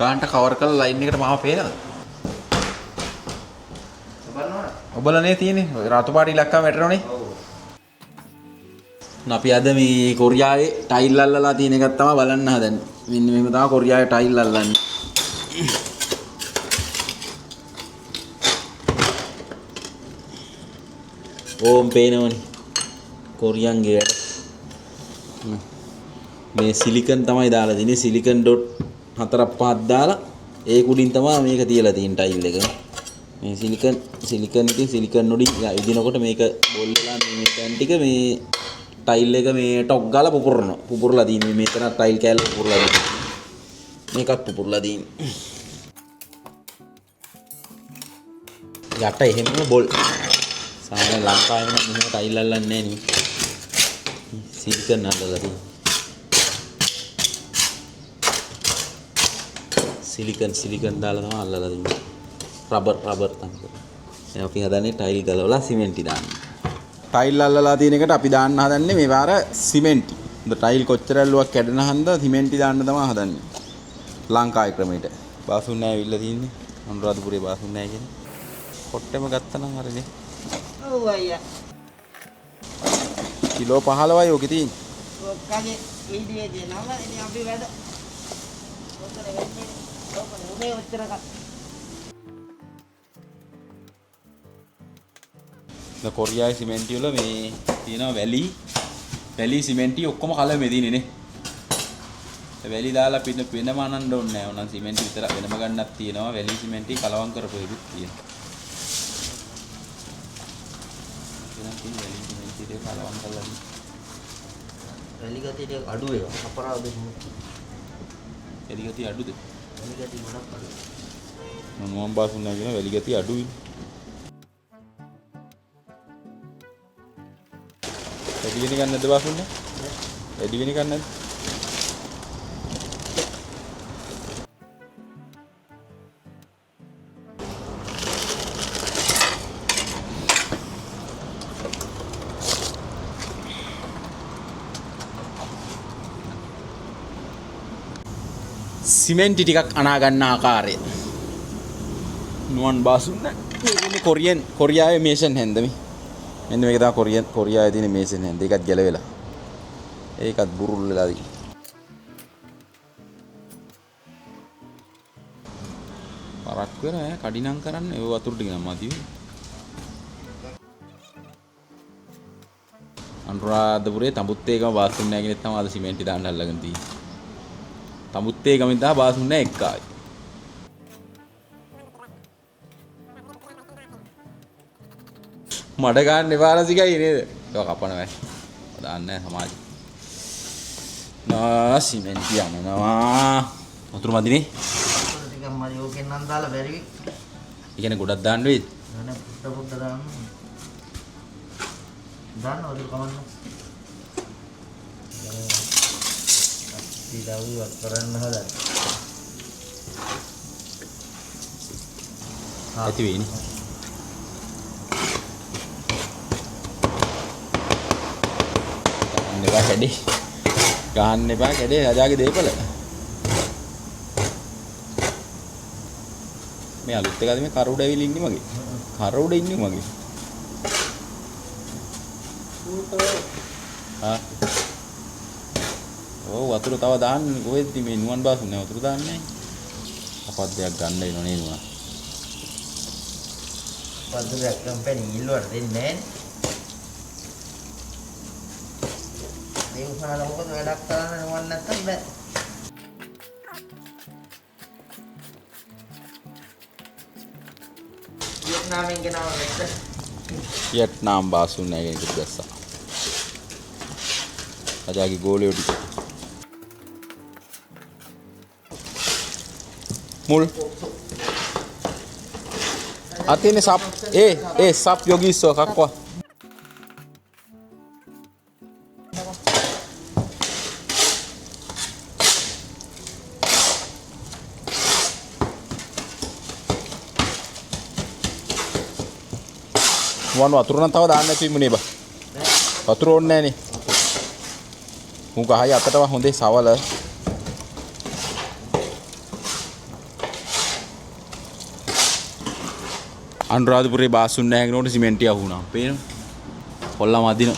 ගාන්ට cover කරලා line එකට මාව පේනවද? ඔබලනේ තියෙන්නේ. රතු පාට ඉලක්කම වැටෙනවනේ. ඔව්. අපි අද මේ කොරියාවේ ටයිල් අල්ලලා තියෙන එකක් තමයි බලන්න හදන්නේ. මෙන්න මේක තමයි කොරියාවේ ටයිල් අල්ලන්නේ. ඕම් පේනවනේ. කොරියන්ගේ වැඩ. මේ සිලිකන් තමයි දාලා දෙන්නේ. සිලිකන් ඩොට් 4-5 දාලා ඒ කුඩින් තමයි මේක තියලා තියෙන ටයිල් එක. මේ සිලිකන් ඉතින් සිලිකන් උඩින් ඉදිනකොට මේක බෝල් වෙලා මේ තැන් ටික මේ ටයිල් එක මේ ටොක් ගාලා පුපුරනවා. පුපුරලා තියෙන්නේ මෙතන ටයිල් කෑල්ල පුපුරලා තියෙන්නේ. මේකත් පුපුරලා තියෙන්නේ. යට එහෙම බෝල්. සාමාන්‍ය ලංකාවේ නම් මෙහෙම ටයිල් අල්ලන්නේ නැහැ නේ. සිලිකන් අල්ලලා තියෙන්නේ. සිලිකන් දාලා තමයි අල්ලලා තියෙන්නේ. රබර් තමයි. දැන් අපි හදන්නේ ටයිල් ගලවලා සිමෙන්ටි දාන්න. ටයිල් අල්ලලා තියෙන එකට අපි දාන්න හදන්නේ මේ පාර සිමෙන්ටි. ටයිල් කොච්චර ඇල්ලුවක් කැඩෙන හන්ද සිමෙන්ටි දාන්න තමයි හදන්නේ. ලංකාවේ ක්‍රමයට. බාසුන් නැහැ ඇවිල්ලා තියෙන්නේ. අනුරාධපුරේ බාසුන් නැහැ කියන්නේ. කොට්ටෙම ගත්තා නම් හරිනේ. ඔව් අයියා. කිලෝ 15යි ඔකේ තියෙන්නේ. ඔක්කගේ වීඩියෝ දෙනවා. ඉතින් අපි වැඩ. ඔතන වෙන්නේ. ඔබේ ඔච්චරක. කොරියාවේ සිමෙන්ටි වල මේ තියෙනවා වැලි සිමෙන්ටි ඔක්කොම කලර් මේ තියෙන්නේ නේ. වැලි දාලා වෙනම අනන්න ඕනේ නැහැ. ඕනනම් සිමෙන්ටි විතර වෙනම ගන්නක් තියෙනවා. වැලි සිමෙන්ටි කලවම් කරපු එකක් තියෙනවා. වෙනත් වැලි සිමෙන්ටි දෙක කලවම් කරලා දී. වැලි ගතිය ටික අඩු ඒවා. අපරාධ වැලි ගතිය අඩුද? වැලි ගතිය ගොඩක් අඩුයි. මම බාසුන් නැහැ කියන වැලි ගතිය අඩුයි. වැඩි වෙන ගන්නද බාසුන්නේ? වැඩි වෙන ගන්නද? සිමෙන්ටි ටිකක් අනා ගන්න ආකාරය. නුවන් බාසුන්නේ. මේ කොරියාවේ මේෂන් හැන්දමි. මෙන්න මේක තමයි කොරියාවේ තියෙන මේසෙන් හැන්ද. ඒකත් ගැලවෙලා. ඒකත් බුරුල් වෙලා තියෙනවා. පරක් වෙන කඩිනම් කරන්න ඒ වතුර ටික නම් මදි වෙයි. අනුරාධපුරේ තඹුත්තේගම බාසුන් නැහැ කෙනෙක් තමයි අද සිමෙන්ටි දාන්න අල්ලගෙන තියෙන්නේ. තඹුත්තේගමෙන් තමයි බාසුන් නැහැ එක්කායි. මඩ ගන්න එපා රසිකයි නේද? ඒක කපනවා. දාන්නේ සමාජ. සිමෙන්ටි යනවා. වතුර මදිනේ. වතුර ටිකක් මදි. ඕකෙන් නම් දාලා බැරිවි. ඒ කියන්නේ ගොඩක් දාන්න වෙයිද? නෑ පුට්ට දාන්න. දාන්න වතුර කමන්න. ඊළඟට කරන්න හදන්න. ඇති වෙයිනේ. ගහන්න එපා කැඩේ රජාගේ දේපල. මේ අලුත් එකද මේ කර උඩ ඇවිල්ලා ඉන්නේ මගේ. කර උඩ ඉන්නේ මගේ. ඔව් වතුර තව දාන්න කොහෙද මේ නුවන් බාසුන් නෑ වතුර දාන්නේ නැහැ. අපත් දෙයක් ගන්න වෙනව නේද නුවන්. පද්දයක් කම්පැනි ඉල්ලුවට දෙන්නේ නැහැ. මේ උසාල මොකද වැඩක් කරන්න නුවන් නැත්තම් බෑ. වියට්නාමෙන් ගෙනාව වෙද්ද? වියට්නාම් බාසුන් නැහැ කෙනෙක් දැස්සා. රජාගේ ගෝලියෝ ටික. මුල් atene sap sap yogiso kakwa වතුර නම් තව දාන්න නැති මුනේ බා වතුර ඕනේ නැහනේ මුග හයි අතටම හොඳේ සවල අනුරාධපුරේ බාසුන් නැගනකොට සිමෙන්ටි අහුණා. පේනවද? කොල්ලා මදින.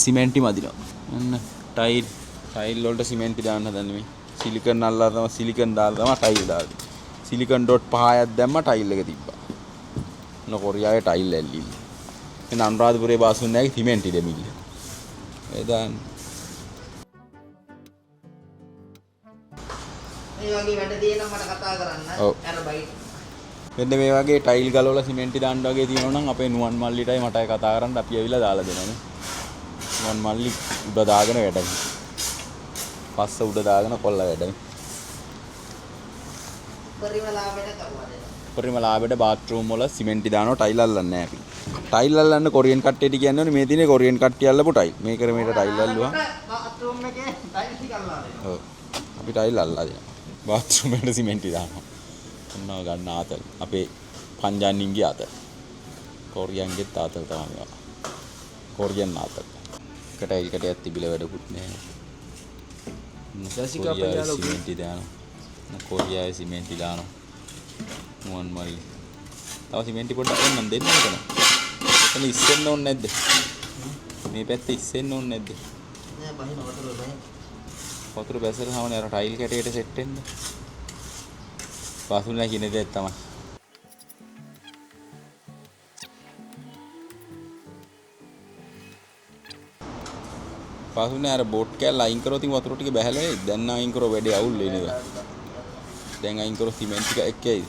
සිමෙන්ටි මදිනවා. අන්න ටයිල් වලට සිමෙන්ටි දාන්න හදන්නේ මේ. සිලිකන් අල්ලලා තමයි සිලිකන් දාලා තමයි ටයිල් දාන්නේ. සිලිකන් ඩොට් 5ක් දැම්ම ටයිල් එක තිබ්බා. කොරියාවේ ටයිල් ඇල්ලිල්ල. එන අනුරාධපුරේ බාසුන් නැගේ සිමෙන්ටි දෙමිල්ල. ඒ දාන්න. මේ වගේ වැඩ තියෙනවා මට කතා කරන්න. ඔව්. අර බයි. මෙන්න මේ වගේ ටයිල් ගලවලා සිමෙන්ටි දාන්න වගේ තියෙනවා නම් අපේ නුවන් මල්ලිටයි මටයි කතා කරන්න අපි ඇවිල්ලා දාලා දෙනවා. නුවන් මල්ලි උඩ දාගෙන වැඩයි. පස්ස උඩ දාගෙන කොල්ල වැඩයි. පරිම ලාභයට කරුවා දෙනවා. පරිම ලාභයට බාත්රූම් වල සිමෙන්ටි දානවා ටයිල් අල්ලන්නේ නැහැ අපි. ටයිල් අල්ලන්න කොරියන් කට්ටියට කියන්නේ මේ තියෙන්නේ කොරියන් කට්ටිය අල්ලපු ටයිල්. මේ ක්‍රමයට ටයිල් අල්ලුවා. බාත්රූම් එකේ ටයිල් ටික අල්ලලා දෙනවා. ඔව්. අපි ටයිල් අල්ලලා දෙනවා. බාත්රූම් එකට සිමෙන්ටි දානවා. ඔන්නවා ගන්න ආතල්. අපේ පංජානින්ගේ ආතල්. කොරියන්ගේ ආතල් තමයි. කොරියන් ආතල්. කටයිල් කටයක් තිබිලා වැඩකුත් නැහැ. කොරියාවේ සිමෙන්ටි දානවා. කොරියාවේ සිමෙන්ටි දානවා. මුවන් මල්ලි. තව සිමෙන්ටි පොඩ්ඩක් එන්නම් දෙන්න මෙතන. එතන ඉස්සෙන්න ඕනේ නැද්ද? මේ පැත්තේ ඉස්සෙන්න ඕනේ නැද්ද? නෑ බහින වතුර බහින. වතුර බැසලා සමනේ අර ටයිල් කැටයට සෙට් වෙන්න. පාසුල්ලා කියන දේ තමයි. පාසුල්නේ අර බෝට් කෑල්ල අයින් කරොත් ඉතින් වතුර ටික බැහැලා එයි. දැන් අයින් කරෝ වැඩේ අවුල් වෙන්නේ නේද? දැන් අයින් කරොත් සිමෙන්ට් ටික එක්කයි.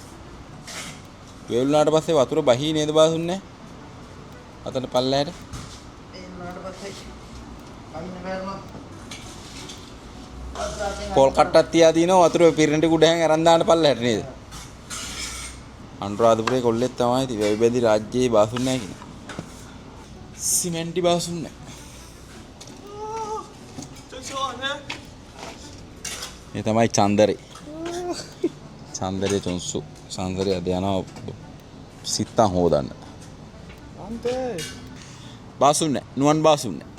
වේලුණාට පස්සේ වතුර බහී නේද පාසුල්නේ? අතන පල්ලෑට. ඒ වුණාට පස්සේ බහින බැලුණා. පොල් කට්ටක් තියා දිනවා වතුර පිරෙන්න කුඩහැන් අරන් දාන්න පල්ලහැට නේද? අනුරාධපුරේ කොල්ලෙක් තමයි ඉතින් වැවිබැඳි රාජ්‍යයේ බාසුන් නැහැ කියන්නේ. සිමෙන්ටි බාසුන් නැහැ. මේ තමයි චන්දරේ. චන්දරේ චොන්සු. චන්දරේ අද යනවා සිත්තන් හොදන්න. අන්තේ. බාසුන් නැහැ. නුවන් බාසුන් නැහැ.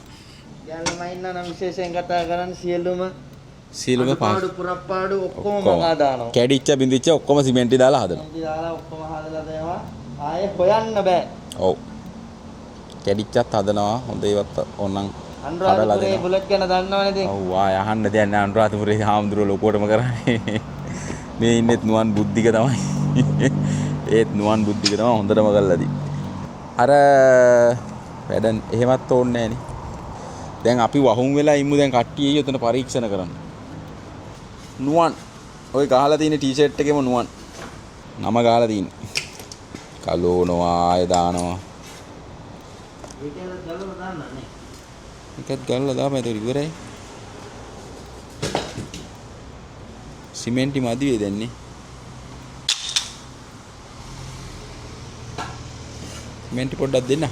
යාළුවා මයින්න නම් විශේෂයෙන් කතා කරන්නේ සීලුම පාඩු පුරප්පාඩු ඔක්කොම මගා දානවා. කැඩිච්ච බින්දිච්ච ඔක්කොම සිමෙන්ටි දාලා හදනවා. සිමෙන්ටි දාලා ඔක්කොම හදලා දෙනවා. ආයේ හොයන්න බෑ. ඔව්. කැඩිච්චත් හදනවා. හොඳ ඒවත් ඕනනම් අනුරාධපුරේ බුලට් ගැන දන්නවනේ ඉතින්. ඔව් ආය අහන්න දෙයක් නෑ අනුරාධපුරේ හාමුදුරුවෝ ලොකෝටම කරන්නේ. මේ ඉන්නෙත් නුවන් බුද්ධික තමයි. ඒත් නුවන් බුද්ධික තමයි හොඳටම කරලාදී. අර වැඩ එහෙමත් ඕනේ නෑනේ. දැන් අපි වහුම් වෙලා ඉමු දැන් කට්ටිය එතන පරීක්ෂණ කරන්න. නුවන් ඔය ගහලා තියෙන ටී-ෂර්ට් එකේම නුවන් නම ගහලා තියෙන්නේ. කලෝනවා ආය දානවා. ඒකෙන් ගලවලා දාන්න නේ. එකත් ගල්ලා දාපන් ඒක ඉවරයි. සිමෙන්ටි මදි වේ දැන්නේ. සිමෙන්ටි පොඩ්ඩක් දෙන්න.